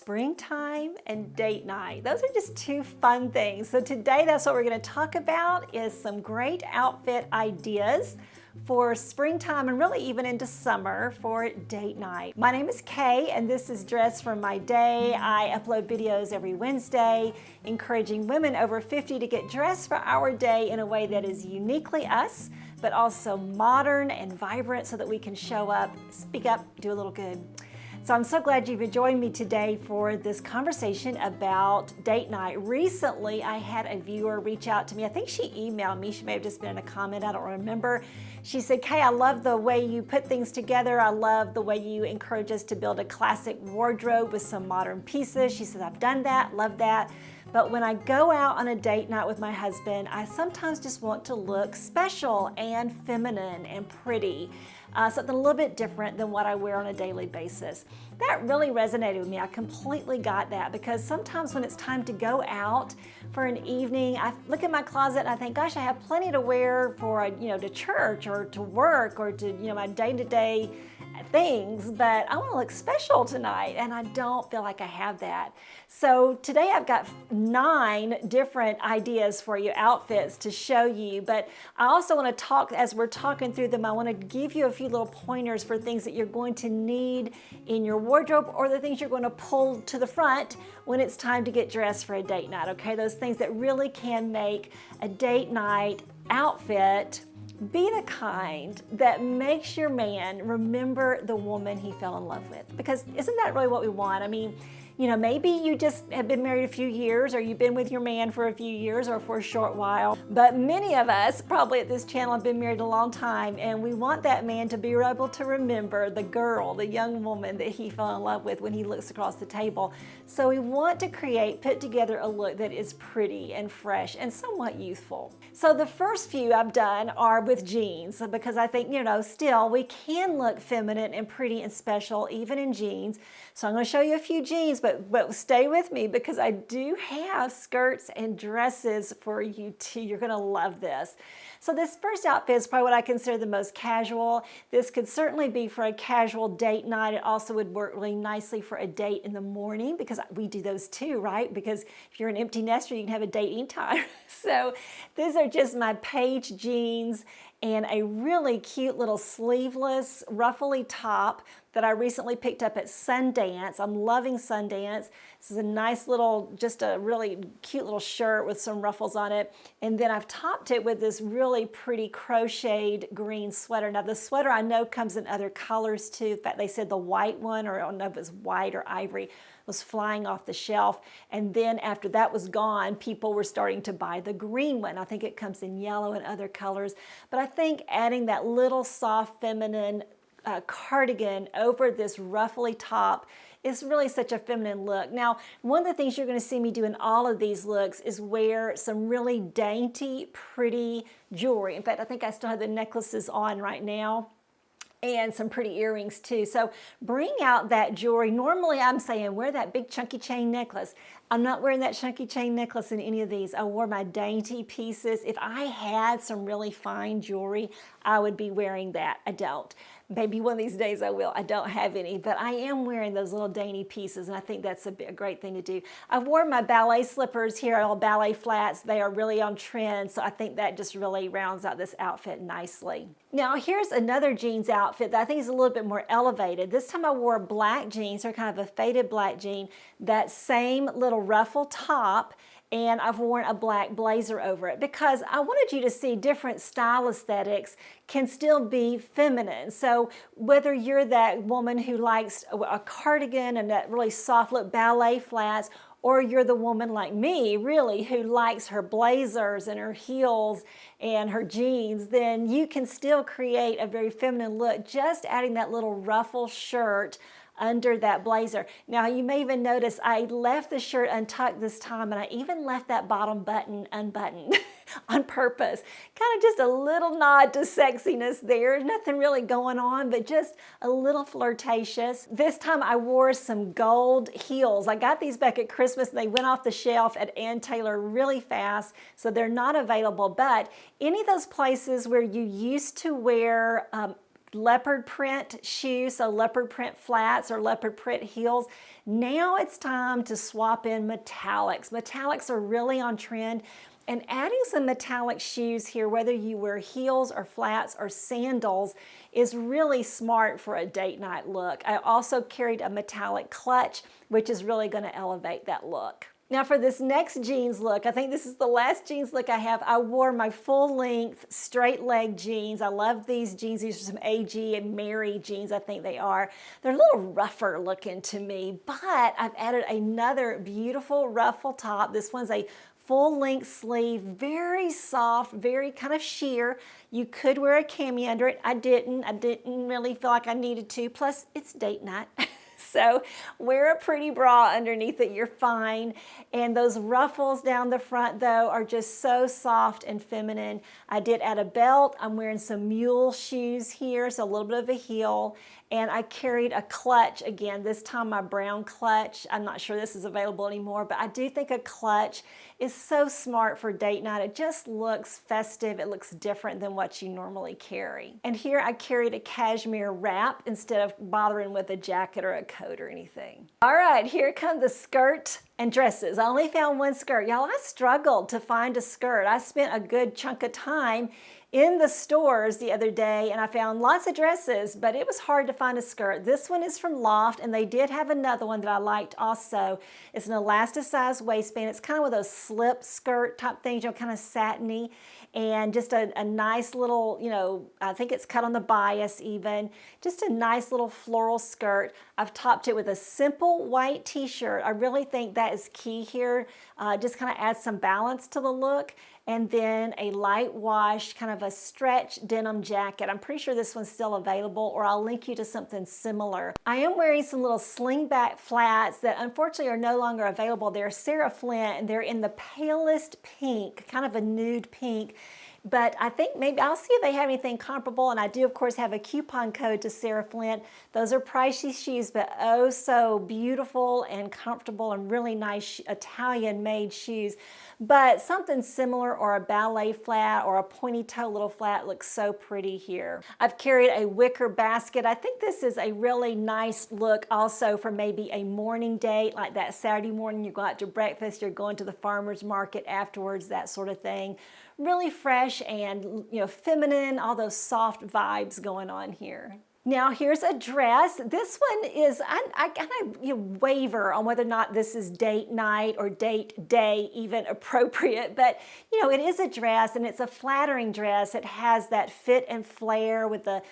springtime and date night. Those are just two fun things. So today that's what we're going to talk about is some great outfit ideas for springtime and really even into summer for date night. My name is Kay and this is Dress for My Day. I upload videos every Wednesday encouraging women over 50 to get dressed for our day in a way that is uniquely us, but also modern and vibrant so that we can show up, speak up, do a little good. So I'm so glad you've joined me today for this conversation about date night. Recently, I had a viewer reach out to me. I think she emailed me. She may have just been in a comment. I don't remember. She said, Kay, I love the way you put things together. I love the way you encourage us to build a classic wardrobe with some modern pieces. She said, I've done that, love that. But when I go out on a date night with my husband, I sometimes just want to look special and feminine and pretty. Something a little bit different than what I wear on a daily basis. That really resonated with me. I completely got that because sometimes when it's time to go out for an evening, I look at my closet and I think, gosh, I have plenty to wear for, to church or to work or to, my day-to-day things, but I want to look special tonight and I don't feel like I have that. So today I've got 9 different ideas for you, outfits to show you, but I also want to talk, as we're talking through them, I want to give you a few little pointers for things that you're going to need in your wardrobe or the things you're going to pull to the front when it's time to get dressed for a date night, okay? Those things that really can make a date night outfit be the kind that makes your man remember the woman he fell in love with. Because isn't that really what we want? I mean, maybe you just have been married a few years or you've been with your man for a few years or for a short while. But many of us probably at this channel have been married a long time and we want that man to be able to remember the girl, the young woman that he fell in love with when he looks across the table. So we want to put together a look that is pretty and fresh and somewhat youthful. So the first few I've done are with jeans because I think, still we can look feminine and pretty and special even in jeans. So I'm going to show you a few jeans, but stay with me because I do have skirts and dresses for you too. You're going to love this. So this first outfit is probably what I consider the most casual. This could certainly be for a casual date night. It also would work really nicely for a date in the morning because we do those too, right? Because if you're an empty nester, you can have a date anytime. So these are just my Paige jeans and a really cute little sleeveless ruffly top that I recently picked up at Sundance. I'm loving Sundance. This is a nice little, just a really cute little shirt with some ruffles on it. And then I've topped it with this really pretty crocheted green sweater. Now the sweater I know comes in other colors too. In fact, they said the white one, or I don't know if it was white or ivory, was flying off the shelf. And then after that was gone, people were starting to buy the green one. I think it comes in yellow and other colors. But I think adding that little soft feminine cardigan over this ruffly top is really such a feminine look. Now, one of the things you're going to see me do in all of these looks is wear some really dainty, pretty jewelry. In fact, I think I still have the necklaces on right now and some pretty earrings too. So bring out that jewelry. Normally I'm saying wear that big chunky chain necklace. I'm not wearing that chunky chain necklace in any of these. I wore my dainty pieces. If I had some really fine jewelry, I would be wearing that. I don't. Maybe one of these days I will. I don't have any, but I am wearing those little dainty pieces, and I think that's a great thing to do. I've worn my ballet slippers here, all ballet flats. They are really on trend, so I think that just really rounds out this outfit nicely. Now, here's another jeans outfit that I think is a little bit more elevated. This time I wore black jeans, or kind of a faded black jean, that same little ruffle top, and I've worn a black blazer over it because I wanted you to see different style aesthetics can still be feminine. So whether you're that woman who likes a cardigan and that really soft look ballet flats, or you're the woman like me, really, who likes her blazers and her heels and her jeans, then you can still create a very feminine look just adding that little ruffle shirt under that blazer. Now you may even notice I left the shirt untucked this time and I even left that bottom button unbuttoned on purpose. Kind of just a little nod to sexiness there. Nothing really going on, but just a little flirtatious. This time I wore some gold heels. I got these back at Christmas and they went off the shelf at Ann Taylor really fast, so they're not available. But any of those places where you used to wear leopard print shoes, so leopard print flats or leopard print heels. Now it's time to swap in metallics. Metallics are really on trend. And adding some metallic shoes here, whether you wear heels or flats or sandals, is really smart for a date night look. I also carried a metallic clutch, which is really going to elevate that look. Now for this next jeans look, I think this is the last jeans look I have. I wore my full length straight leg jeans. I love these jeans. These are some AG and Mary jeans, I think they are. They're a little rougher looking to me, but I've added another beautiful ruffle top. This one's a full length sleeve, very soft, very kind of sheer. You could wear a cami under it. I didn't really feel like I needed to. Plus it's date night. So wear a pretty bra underneath it, you're fine. And those ruffles down the front though are just so soft and feminine. I did add a belt. I'm wearing some mule shoes here, so a little bit of a heel. And I carried a clutch again, this time my brown clutch. I'm not sure this is available anymore, but I do think a clutch is so smart for date night. It just looks festive. It looks different than what you normally carry. And here I carried a cashmere wrap instead of bothering with a jacket or a coat or anything. All right, here come the skirt and dresses. I only found one skirt. Y'all, I struggled to find a skirt. I spent a good chunk of time in the stores the other day and I found lots of dresses, but it was hard to find a skirt. This one is from Loft and they did have another one that I liked also. It's an elasticized waistband. It's kind of with those slip skirt type things, you know, kind of satiny, and just a nice little, you know, I think it's cut on the bias even. Just a nice little floral skirt. I've topped it with a simple white t-shirt. I really think that is key here. Just kind of adds some balance to the look. And then a light wash, kind of a stretch denim jacket. I'm pretty sure this one's still available, or I'll link you to something similar. I am wearing some little slingback flats that unfortunately are no longer available. They're Sarah Flint and they're in the palest pink, kind of a nude pink. But I think maybe I'll see if they have anything comparable. And I do, of course, have a coupon code to Sarah Flint. Those are pricey shoes, but oh so beautiful and comfortable and really nice Italian-made shoes. But something similar, or a ballet flat or a pointy toe little flat, looks so pretty here. I've carried a wicker basket. I think this is a really nice look also for maybe a morning date, like that Saturday morning you go out to breakfast, you're going to the farmer's market afterwards, that sort of thing. Really fresh and, you know, feminine, all those soft vibes going on here. Now here's a dress. This one is, I kind of waver on whether or not this is date night or date day even appropriate, but you know, it is a dress and it's a flattering dress. It has that fit and flare with the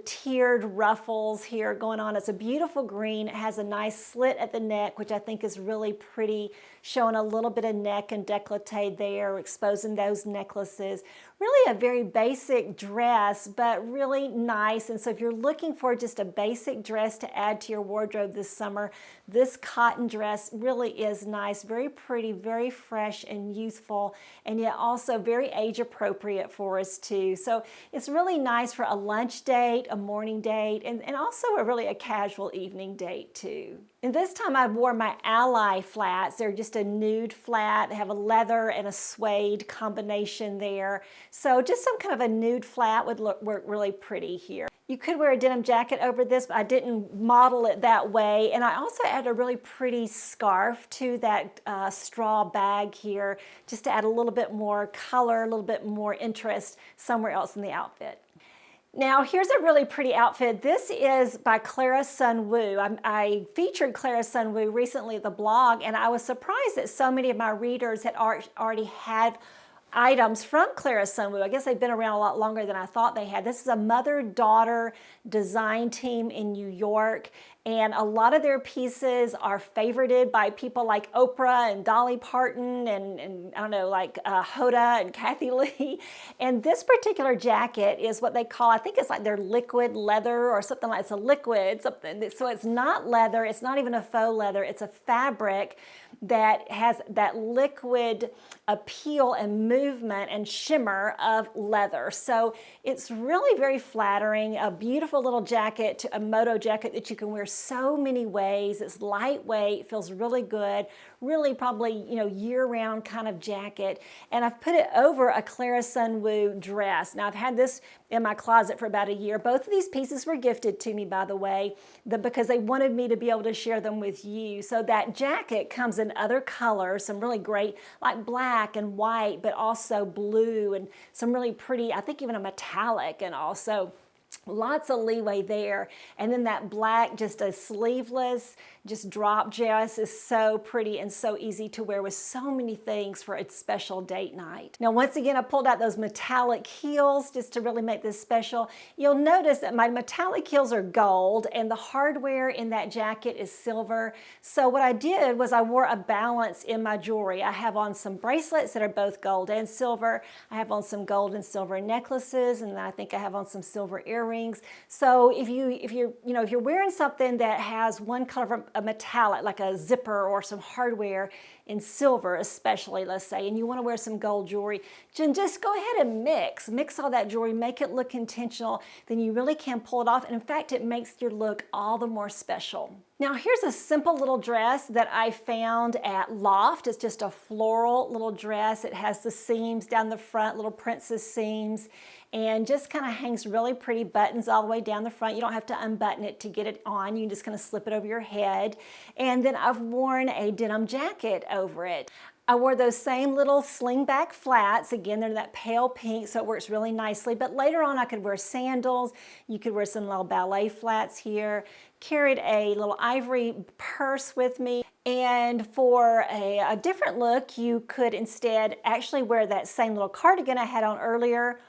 tiered ruffles here going on. It's a beautiful green. It has a nice slit at the neck, which I think is really pretty, showing a little bit of neck and décolleté there, exposing those necklaces. Really a very basic dress, but really nice. And so if you're looking for just a basic dress to add to your wardrobe this summer, this cotton dress really is nice, very pretty, very fresh and youthful, and yet also very age appropriate for us too. So it's really nice for a lunch date, a morning date, and also a casual evening date too. And this time I wore my Ally flats. They're just a nude flat. They have a leather and a suede combination there. So just some kind of a nude flat would work really pretty here. You could wear a denim jacket over this, but I didn't model it that way. And I also added a really pretty scarf to that straw bag here, just to add a little bit more color, a little bit more interest somewhere else in the outfit. Now here's a really pretty outfit. This is by Clara Sun Wu. I featured Clara Sun Wu recently at the blog, and I was surprised that so many of my readers had already had items from Clara Sun Wu. I guess they've been around a lot longer than I thought they had. This is a mother-daughter design team in New York, and a lot of their pieces are favorited by people like Oprah and Dolly Parton and I don't know, like Hoda and Kathy Lee. And this particular jacket is what they call, I think it's like their liquid leather or something like, it's a liquid something. So it's not leather, it's not even a faux leather, it's a fabric that has that liquid appeal and movement and shimmer of leather. So it's really very flattering, a beautiful little jacket, a moto jacket that you can wear so many ways. It's lightweight, feels really good, really probably, year-round kind of jacket. And I've put it over a Clara Sunwoo dress. Now, I've had this in my closet for about a year. Both of these pieces were gifted to me, by the way, because they wanted me to be able to share them with you. So that jacket comes in other colors, some really great, like black and white, but also blue and some really pretty, I think even a metallic, and also lots of leeway there. And then that black, just a sleeveless, just drop dress is so pretty and so easy to wear with so many things for a special date night. Now, once again, I pulled out those metallic heels just to really make this special. You'll notice that my metallic heels are gold and the hardware in that jacket is silver. So what I did was I wore a balance in my jewelry. I have on some bracelets that are both gold and silver. I have on some gold and silver necklaces, and I think I have on some silver earrings. So if you're wearing something that has one color of a metallic, like a zipper or some hardware in silver especially, let's say, and you want to wear some gold jewelry, just go ahead and mix all that jewelry, make it look intentional, then you really can pull it off. And in fact, it makes your look all the more special. Now, here's a simple little dress that I found at Loft. It's just a floral little dress. It has the seams down the front, little princess seams, and just kind of hangs really pretty buttons all the way down the front. You don't have to unbutton it to get it on. You can just kind of slip it over your head. And then I've worn a denim jacket over it. I wore those same little slingback flats. Again, they're that pale pink, so it works really nicely. But later on, I could wear sandals. You could wear some little ballet flats here. Carried a little ivory purse with me. And for a different look, you could instead actually wear that same little cardigan I had on earlier.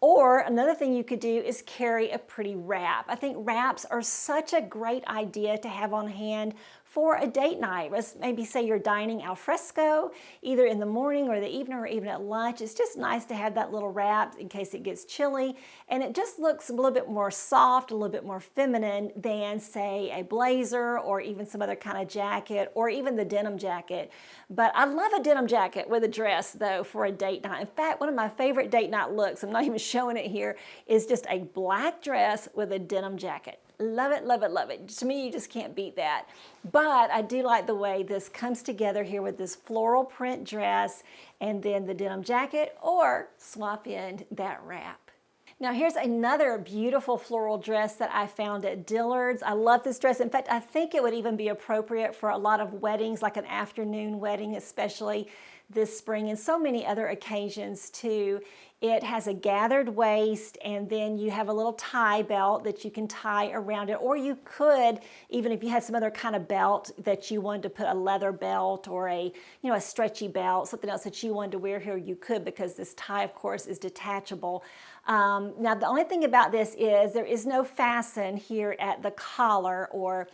Or another thing you could do is carry a pretty wrap. I think wraps are such a great idea to have on hand for a date night. Let's maybe say you're dining al fresco, either in the morning or the evening or even at lunch. It's just nice to have that little wrap in case it gets chilly. And it just looks a little bit more soft, a little bit more feminine than, say, a blazer or even some other kind of jacket or even the denim jacket. But I love a denim jacket with a dress, though, for a date night. In fact, one of my favorite date night looks, I'm not even showing it here, is just a black dress with a denim jacket. Love it, love it, love it. To me, you just can't beat that. But I do like the way this comes together here with this floral print dress and then the denim jacket, or swap in that wrap. Now here's another beautiful floral dress that I found at Dillard's. I love this dress. In fact, I think it would even be appropriate for a lot of weddings, like an afternoon wedding, especially this spring, and so many other occasions too. It has a gathered waist, and then you have a little tie belt that you can tie around it, or you could, even if you had some other kind of belt that you wanted to put a leather belt or a stretchy belt, something else that you wanted to wear here, you could, because this tie, of course, is detachable. Now, the only thing about this is there is no fasten here at the collar or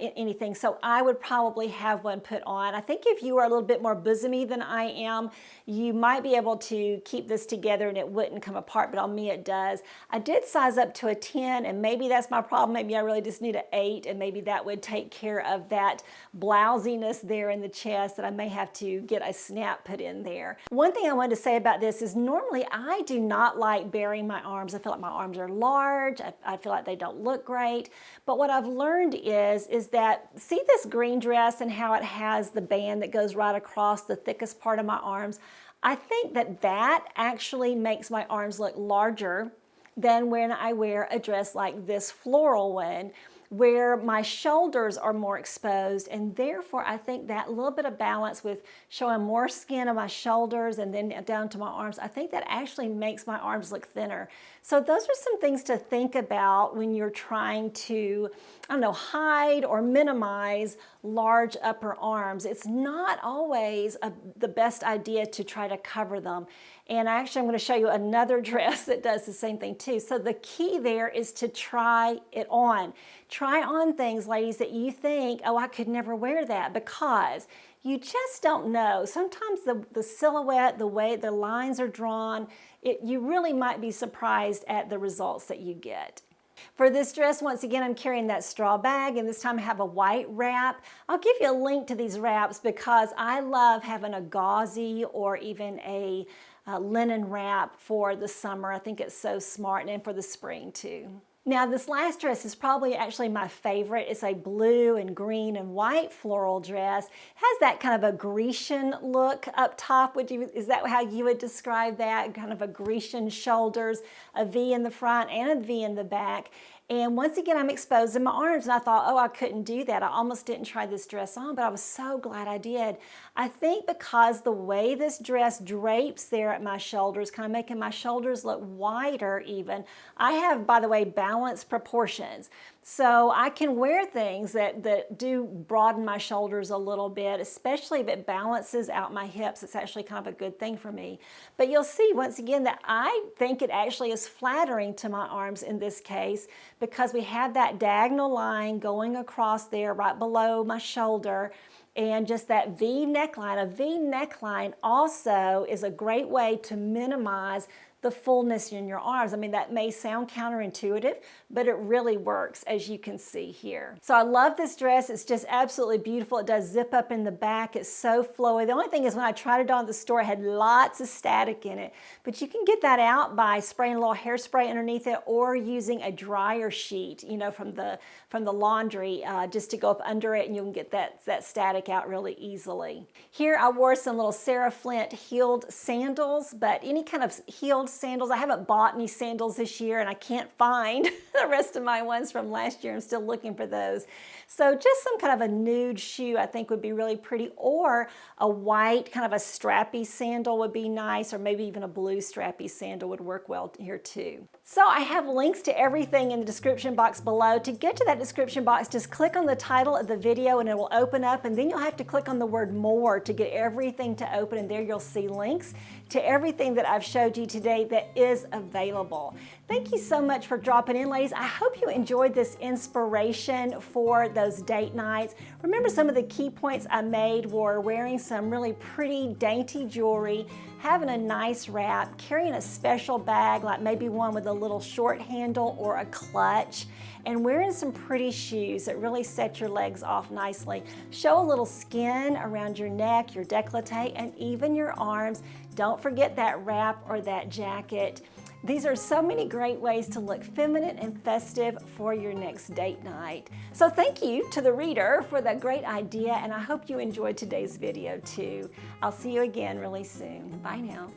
anything, so I would probably have one put on. I think if you are a little bit more bosomy than I am, you might be able to keep this together and it wouldn't come apart, but on me it does. I did size up to a 10, and maybe that's my problem. Maybe I really just need an 8, and maybe that would take care of that blousiness there in the chest that I may have to get a snap put in there. One thing I wanted to say about this is normally I do not like baring my arms. I feel like my arms are large. I feel like they don't look great. But what I've learned is that, see this green dress and how it has the band that goes right across the thickest part of my arms? I think that actually makes my arms look larger than when I wear a dress like this floral one, where my shoulders are more exposed, and therefore I think that little bit of balance with showing more skin on my shoulders and then down to my arms, I think that actually makes my arms look thinner. So those are some things to think about when you're trying to, I don't know, hide or minimize large upper arms. It's not always the best idea to try to cover them. And actually, I'm going to show you another dress that does the same thing too. So the key there is to try it on. Try on things, ladies, that you think, oh, I could never wear that, because you just don't know. Sometimes the silhouette, the way the lines are drawn, you really might be surprised at the results that you get. For this dress, once again, I'm carrying that straw bag, and this time I have a white wrap. I'll give you a link to these wraps because I love having a gauzy or even a linen wrap for the summer. I think it's so smart, and for the spring too. Now this last dress is probably actually my favorite. It's a blue and green and white floral dress. It has that kind of a Grecian look up top. Is that how you would describe that? Kind of a Grecian shoulders, a V in the front and a V in the back. And once again, I'm exposing my arms, and I thought, oh, I couldn't do that. I almost didn't try this dress on, but I was so glad I did. I think because the way this dress drapes there at my shoulders, kind of making my shoulders look wider even. I have, by the way, balanced proportions. So I can wear things that do broaden my shoulders a little bit, especially if it balances out my hips. It's actually kind of a good thing for me. But you'll see once again that I think it actually is flattering to my arms in this case, because we have that diagonal line going across there right below my shoulder, and just that V neckline. A V neckline also is a great way to minimize the fullness in your arms. I mean, that may sound counterintuitive, but it really works, as you can see here. So I love this dress. It's just absolutely beautiful. It does zip up in the back. It's so flowy. The only thing is when I tried it on at the store, it had lots of static in it, but you can get that out by spraying a little hairspray underneath it or using a dryer sheet, you know, from the laundry, just to go up under it, and you can get that static out really easily. Here I wore some little Sarah Flint heeled sandals, but any kind of heeled sandals. I haven't bought any sandals this year, and I can't find the rest of my ones from last year. I'm still looking for those. So just some kind of a nude shoe I think would be really pretty, or a white kind of a strappy sandal would be nice, or maybe even a blue strappy sandal would work well here too. So I have links to everything in the description box below. To get to that description box, just click on the title of the video and it will open up, and then you'll have to click on the word more to get everything to open, and there you'll see links to everything that I've showed you today that is available. Thank you so much for dropping in, ladies. I hope you enjoyed this inspiration for those date nights. Remember, some of the key points I made were wearing some really pretty dainty jewelry, having a nice wrap, carrying a special bag, like maybe one with a little short handle or a clutch, and wearing some pretty shoes that really set your legs off nicely. Show a little skin around your neck, your décolleté, and even your arms. Don't forget that wrap or that jacket. These are so many great ways to look feminine and festive for your next date night. So thank you to the reader for that great idea, and I hope you enjoyed today's video too. I'll see you again really soon. Bye now.